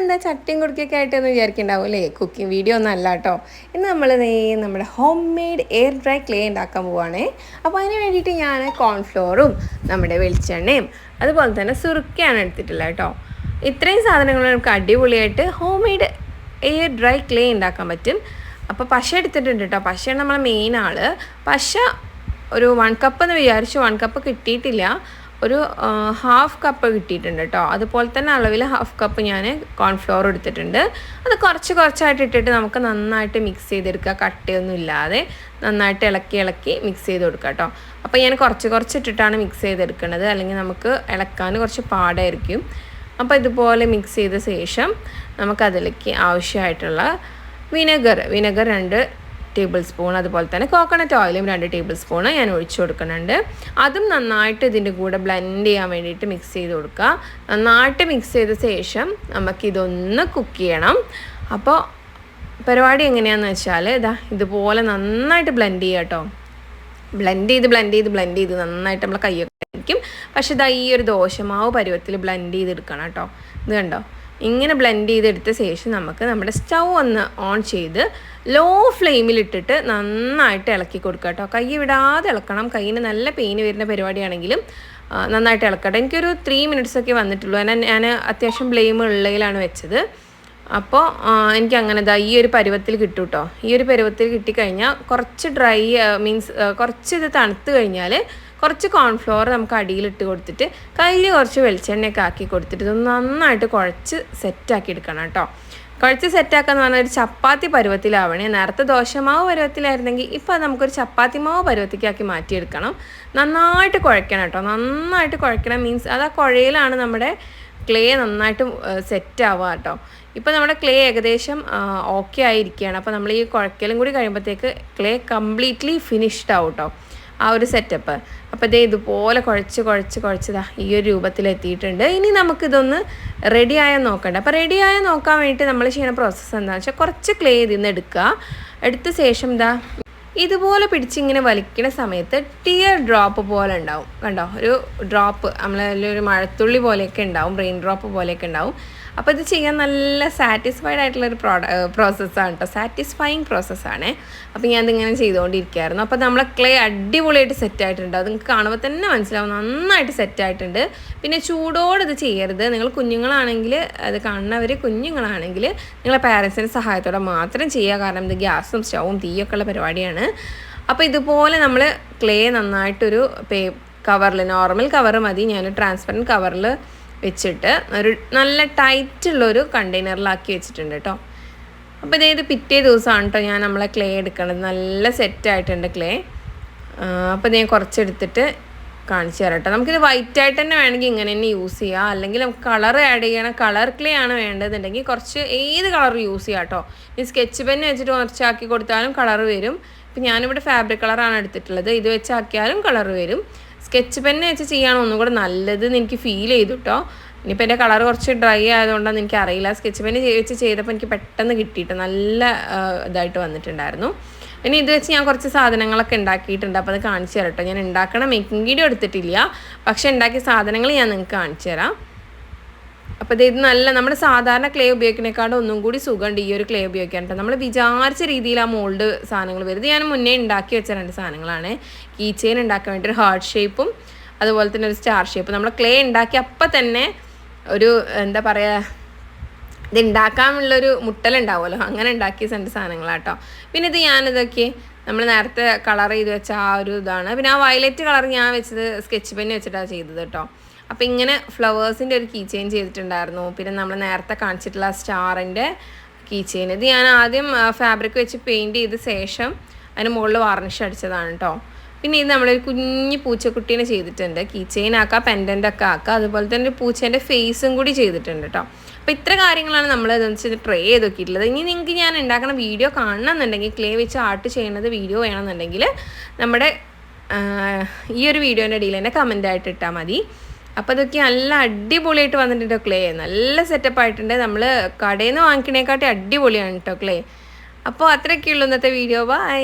ഇതെന്താ ചട്ടിയും കുടുക്കൊക്കെ ആയിട്ടൊന്നും വിചാരിക്കണ്ടാവും അല്ലേ? കുക്കിംഗ് വീഡിയോ ഒന്നും അല്ല കേട്ടോ. ഇന്ന് നമ്മൾ നമ്മുടെ home made air dry clay ഉണ്ടാക്കാൻ പോവുകയാണേ. അപ്പോൾ അതിന് വേണ്ടിയിട്ട് ഞാൻ കോൺഫ്ലോറും നമ്മുടെ വെളിച്ചെണ്ണയും അതുപോലെ തന്നെ സുറുക്കയാണ് എടുത്തിട്ടുള്ളത് കേട്ടോ. ഇത്രയും സാധനങ്ങൾ നമുക്ക് അടിപൊളിയായിട്ട് home made air dry clay ഉണ്ടാക്കാൻ പറ്റും. അപ്പോൾ പശ എടുത്തിട്ടുണ്ട് കേട്ടോ. പശയാണ് നമ്മളെ മെയിൻ ആൾ. പശ ഒരു 1 കപ്പ് എന്ന് വിചാരിച്ചു, 1 കപ്പ് കിട്ടിയിട്ടില്ല, ഒരു 1/2 കപ്പ് കിട്ടിയിട്ടുണ്ട് കേട്ടോ. അതുപോലെ തന്നെ അളവിൽ 1/2 കപ്പ് ഞാൻ കോൺഫ്ലോർ എടുത്തിട്ടുണ്ട്. അത് കുറച്ചായിട്ട് ഇട്ടിട്ട് നമുക്ക് നന്നായിട്ട് മിക്സ് ചെയ്തെടുക്കുക, കട്ടയൊന്നും ഇല്ലാതെ നന്നായിട്ട് ഇളക്കി മിക്സ് ചെയ്ത് കൊടുക്കുക കേട്ടോ. അപ്പോൾ ഞാൻ കുറച്ചിട്ടിട്ടാണ് മിക്സ് ചെയ്തെടുക്കുന്നത്, അല്ലെങ്കിൽ നമുക്ക് ഇളക്കാൻ കുറച്ച് പാടായിരിക്കും. അപ്പോൾ ഇതുപോലെ മിക്സ് ചെയ്ത ശേഷം നമുക്കതിലേക്ക് ആവശ്യമായിട്ടുള്ള വിനെഗർ 2 ടേബിൾ സ്പൂൺ, അതുപോലെ തന്നെ കോക്കനട്ട് ഓയിലും 2 ടേബിൾ സ്പൂൺ ഞാൻ ഒഴിച്ചു കൊടുക്കുന്നുണ്ട്. അതും നന്നായിട്ട് ഇതിൻ്റെ കൂടെ ബ്ലെൻഡ് ചെയ്യാൻ വേണ്ടിയിട്ട് മിക്സ് ചെയ്ത് കൊടുക്കുക. നന്നായിട്ട് മിക്സ് ചെയ്ത ശേഷം നമുക്കിതൊന്ന് കുക്ക് ചെയ്യണം. അപ്പോൾ പരിപാടി എങ്ങനെയാണെന്ന് വെച്ചാൽ ഇതുപോലെ നന്നായിട്ട് ബ്ലെൻഡ് ചെയ്യുക കേട്ടോ. ബ്ലെൻഡ് ചെയ്ത് നന്നായിട്ട് നമ്മളെ കൈയൊക്കെ ആയിരിക്കും. പക്ഷേ ഈ ഒരു ദോശമാവ് പരുവത്തിൽ ബ്ലെൻഡ് ചെയ്തെടുക്കണം കേട്ടോ. ഇത് കണ്ടോ, ഇങ്ങനെ ബ്ലെൻഡ് ചെയ്തെടുത്ത ശേഷം നമുക്ക് നമ്മുടെ സ്റ്റൗ ഒന്ന് ഓൺ ചെയ്ത് ലോ ഫ്ലെയിമിലിട്ടിട്ട് നന്നായിട്ട് ഇളക്കി കൊടുക്കുക കേട്ടോ. കൈ വിടാതെ ഇളക്കണം. കയ്യിന് നല്ല പെയിന് വരുന്ന പരിപാടിയാണെങ്കിലും നന്നായിട്ട് ഇളക്കട്ടെ. എനിക്കൊരു 3 മിനിറ്റ്സ് ഒക്കെ വന്നിട്ടുള്ളൂ. ഞാൻ അത്യാവശ്യം ഫ്ലെയിം ഉള്ളതിലാണ് വെച്ചത്. അപ്പോൾ എനിക്ക് അങ്ങനെ ഈ ഒരു പരുവത്തിൽ കിട്ടും കേട്ടോ. ഈ ഒരു പരുവത്തിൽ കിട്ടിക്കഴിഞ്ഞാൽ കുറച്ച് ഡ്രൈ കുറച്ച് ഇത് തണുത്ത് കഴിഞ്ഞാൽ കുറച്ച് കോൺഫ്ലോർ നമുക്ക് അടിയിലിട്ട് കൊടുത്തിട്ട് കയ്യിൽ കുറച്ച് വെളിച്ചെണ്ണയൊക്കെ ആക്കി കൊടുത്തിട്ട് ഇതൊന്ന് നന്നായിട്ട് കുഴച്ച് സെറ്റാക്കി എടുക്കണം കേട്ടോ. കുഴച്ച് സെറ്റാക്കാന്ന് പറഞ്ഞാൽ ഒരു ചപ്പാത്തി പരുവത്തിലാവണേ. നേരത്തെ ദോശമാവ് പരുവത്തിലായിരുന്നെങ്കിൽ ഇപ്പോൾ നമുക്കൊരു ചപ്പാത്തി മാവ് പരുവത്തിക്കാക്കി മാറ്റിയെടുക്കണം. നന്നായിട്ട് കുഴക്കണം കേട്ടോ. നന്നായിട്ട് കുഴക്കണം മീൻസ് അത് ആ കുഴയിലാണ് നമ്മുടെ ക്ലേ നന്നായിട്ട് സെറ്റാവുക കേട്ടോ. ഇപ്പോൾ നമ്മുടെ ക്ലേ ഏകദേശം ഓക്കെ ആയിരിക്കുകയാണ്. അപ്പോൾ നമ്മൾ ഈ കുഴക്കലും കൂടി കഴിയുമ്പോഴത്തേക്ക് ക്ലേ കംപ്ലീറ്റ്ലി ഫിനിഷ്ഡ് ആവും കേട്ടോ, ആ ഒരു സെറ്റപ്പ്. അപ്പോൾ ഇതുപോലെ കുഴച്ച് ഈ ഒരു രൂപത്തിലെത്തിയിട്ടുണ്ട്. ഇനി നമുക്കിതൊന്ന് റെഡിയായാൽ നോക്കണ്ട. അപ്പോൾ റെഡിയായാൽ നോക്കാൻ വേണ്ടിയിട്ട് നമ്മൾ ചെയ്യുന്ന പ്രോസസ്സ് എന്താണെന്ന് വെച്ചാൽ കുറച്ച് ക്ലേ ഇതിൽ നിന്ന് എടുത്ത ശേഷം ഇതുപോലെ പിടിച്ചിങ്ങനെ വലിക്കുന്ന സമയത്ത് ടിയർ ഡ്രോപ്പ് പോലെ ഉണ്ടാവും. കണ്ടോ, ഒരു ഡ്രോപ്പ് നമ്മളൊരു മഴത്തുള്ളി പോലെയൊക്കെ ഉണ്ടാവും, റെയിൻ ഡ്രോപ്പ് പോലെയൊക്കെ ഉണ്ടാവും. അപ്പോൾ ഇത് ചെയ്യാൻ നല്ല സാറ്റിസ്ഫൈഡ് ആയിട്ടുള്ളൊരു പ്രോസസ്സാണ് കേട്ടോ. സാറ്റിസ്ഫൈയിങ് പ്രോസസ്സാണ്. അപ്പോൾ ഞാനിതിങ്ങനെ ചെയ്തുകൊണ്ടിരിക്കുകയായിരുന്നു. അപ്പോൾ നമ്മളെ ക്ലേ അടിപൊളിയായിട്ട് സെറ്റായിട്ടുണ്ട്. അത് നിങ്ങൾക്ക് കാണുമ്പോൾ തന്നെ മനസ്സിലാവും, നന്നായിട്ട് സെറ്റായിട്ടുണ്ട്. പിന്നെ ചൂടോടെ ഇത് ചെയ്യരുത്. നിങ്ങൾ കുഞ്ഞുങ്ങളാണെങ്കിൽ, അത് കാണുന്നവർ കുഞ്ഞുങ്ങളാണെങ്കിൽ നിങ്ങളെ പാരൻസിൻ്റെ സഹായത്തോടെ മാത്രം ചെയ്യുക. കാരണം ഇത് ഗ്യാസും സ്റ്റൗവും തീയൊക്കെ ഉള്ള പരിപാടിയാണ്. അപ്പോൾ ഇതുപോലെ നമ്മൾ ക്ലേ നന്നായിട്ടൊരു കവറിൽ, നോർമൽ കവർ മതി, ഞാൻ ട്രാൻസ്പെറൻറ്റ് കവറിൽ വെച്ചിട്ട് ഒരു നല്ല ടൈറ്റുള്ളൊരു കണ്ടെയ്നറിലാക്കി വെച്ചിട്ടുണ്ട് കേട്ടോ. അപ്പോൾ ഇത് പിറ്റേ ദിവസമാണ് കേട്ടോ ഞാൻ നമ്മളെ ക്ലേ എടുക്കണത്. നല്ല സെറ്റായിട്ടുണ്ട് ക്ലേ. അപ്പോൾ ഞാൻ കുറച്ചെടുത്തിട്ട് കാണിച്ചു തരാം കേട്ടോ. നമുക്കിത് വൈറ്റായിട്ട് തന്നെ വേണമെങ്കിൽ ഇങ്ങനെ തന്നെ യൂസ് ചെയ്യാം, അല്ലെങ്കിൽ നമുക്ക് കളർ ആഡ് ചെയ്യണം. കളർ ക്ലേ ആണ് വേണ്ടതെന്നുണ്ടെങ്കിൽ കുറച്ച് ഏത് കളർ യൂസ് ചെയ്യാം കേട്ടോ. ഈ സ്കെച്ച് പെന്ന് വെച്ചിട്ട് കുറച്ചാക്കി കൊടുത്താലും കളർ വരും. ഇപ്പം ഞാനിവിടെ ഫാബ്രിക് കളറാണ് എടുത്തിട്ടുള്ളത്. ഇത് വെച്ചാക്കിയാലും കളർ വരും. സ്കെച്ച് പെന്ന് വെച്ച് ചെയ്യാണ് ഒന്നും കൂടെ നല്ലതെന്ന് എനിക്ക് ഫീൽ ചെയ്തു കേട്ടോ. ഇനിയിപ്പോൾ എൻ്റെ കളർ കുറച്ച് ഡ്രൈ ആയതുകൊണ്ടാണെന്ന് എനിക്ക് അറിയില്ല. സ്കെച്ച് പെന്ന് വെച്ച് ചെയ്തപ്പോൾ എനിക്ക് പെട്ടെന്ന് കിട്ടിയിട്ട് നല്ല ഇതായിട്ട് വന്നിട്ടുണ്ടായിരുന്നു. ഇനി ഇത് വെച്ച് ഞാൻ കുറച്ച് സാധനങ്ങളൊക്കെ ഉണ്ടാക്കിയിട്ടുണ്ട്. അപ്പോൾ അത് കാണിച്ചു തരാം കേട്ടോ. ഞാൻ ഉണ്ടാക്കണ മേക്കിംഗ് വീഡിയോ എടുത്തിട്ടില്ല, പക്ഷേ ഉണ്ടാക്കിയ സാധനങ്ങൾ ഞാൻ നിങ്ങൾക്ക് കാണിച്ചു തരാം. അപ്പോൾ ഇത് നല്ല നമ്മുടെ സാധാരണ ക്ലേ ഉപയോഗിക്കുന്നതിനേക്കാളും ഒന്നും കൂടി സുഖമുണ്ട് ഈ ഒരു ക്ലേ ഉപയോഗിക്കാൻ കേട്ടോ. നമ്മൾ വിചാരിച്ച രീതിയിൽ ആ മോൾഡ് സാധനങ്ങൾ വരുന്നത്. ഞാൻ മുന്നേ ഉണ്ടാക്കി വെച്ച 2 സാധനങ്ങളാണ്. കീ ചെയിൻ ഉണ്ടാക്കാൻ വേണ്ടി ഒരു ഹാർട്ട് ഷേപ്പും അതുപോലെ തന്നെ ഒരു സ്റ്റാർ ഷേപ്പും. നമ്മൾ ക്ലേ ഉണ്ടാക്കി അപ്പം തന്നെ ഒരു എന്താ പറയുക, ഇത് ഉണ്ടാക്കാനുള്ളൊരു മുട്ടലുണ്ടാവുമല്ലോ, അങ്ങനെ ഉണ്ടാക്കിയ 2 സാധനങ്ങളാട്ടോ. പിന്നെ ഇത് ഞാനിതൊക്കെ നമ്മൾ നേരത്തെ കളർ ചെയ്ത് വെച്ച ആ ഒരു ഇതാണ്. പിന്നെ ആ വയലറ്റ് കളർ ഞാൻ വെച്ചത് സ്കെച്ച് പെന്ന് വെച്ചിട്ടാണ് ചെയ്തത് കേട്ടോ. അപ്പോൾ ഇങ്ങനെ ഫ്ലവേഴ്സിൻ്റെ ഒരു കീ ചെയിൻ ചെയ്തിട്ടുണ്ടായിരുന്നു. പിന്നെ നമ്മൾ നേരത്തെ കാണിച്ചിട്ടുള്ള സ്റ്റാറിൻ്റെ കീ ചെയിൻ, ഇത് ഞാൻ ആദ്യം ഫാബ്രിക് വെച്ച് പെയിൻറ്റ് ചെയ്ത ശേഷം അതിന് മുകളിൽ വാർണിഷ് അടിച്ചതാണ് കേട്ടോ. പിന്നെ ഇത് നമ്മളൊരു കുഞ്ഞ് പൂച്ചക്കുട്ടീനെ ചെയ്തിട്ടുണ്ട്. കീ ചെയിൻ ആക്കുക, പെൻഡൻ്റ് ഒക്കെ ആക്കുക, അതുപോലെ തന്നെ ഒരു പൂച്ചേൻ്റെ ഫേസും കൂടി ചെയ്തിട്ടുണ്ട് കേട്ടോ. അപ്പോൾ ഇത്ര കാര്യങ്ങളാണ് നമ്മൾ ഇതെന്ന് വെച്ചാൽ ട്രൈ ചെയ്ത് നോക്കിയിട്ടുള്ളത്. ഇനി നിങ്ങൾക്ക് ഞാൻ ഉണ്ടാക്കുന്ന വീഡിയോ കാണണമെന്നുണ്ടെങ്കിൽ, ക്ലേ വെച്ച് ആർട്ട് ചെയ്യുന്നത് വീഡിയോ വേണമെന്നുണ്ടെങ്കിൽ നമ്മുടെ ഈ ഒരു വീഡിയോൻ്റെ ഇടയിൽ തന്നെ കമൻ്റായിട്ട് ഇട്ടാൽ മതി. അപ്പോൾ അതൊക്കെ നല്ല അടിപൊളിയായിട്ട് വന്നിട്ടുണ്ട് ക്ലേ. നല്ല സെറ്റപ്പ് ആയിട്ടുണ്ട്. നമ്മൾ കടയിൽ നിന്ന് വാങ്ങിക്കണേക്കാട്ടി അടിപൊളിയാണ് കേട്ടോ ക്ലേ. അപ്പോൾ അത്രയൊക്കെയുള്ളൂ ഇന്നത്തെ വീഡിയോ. ബൈ.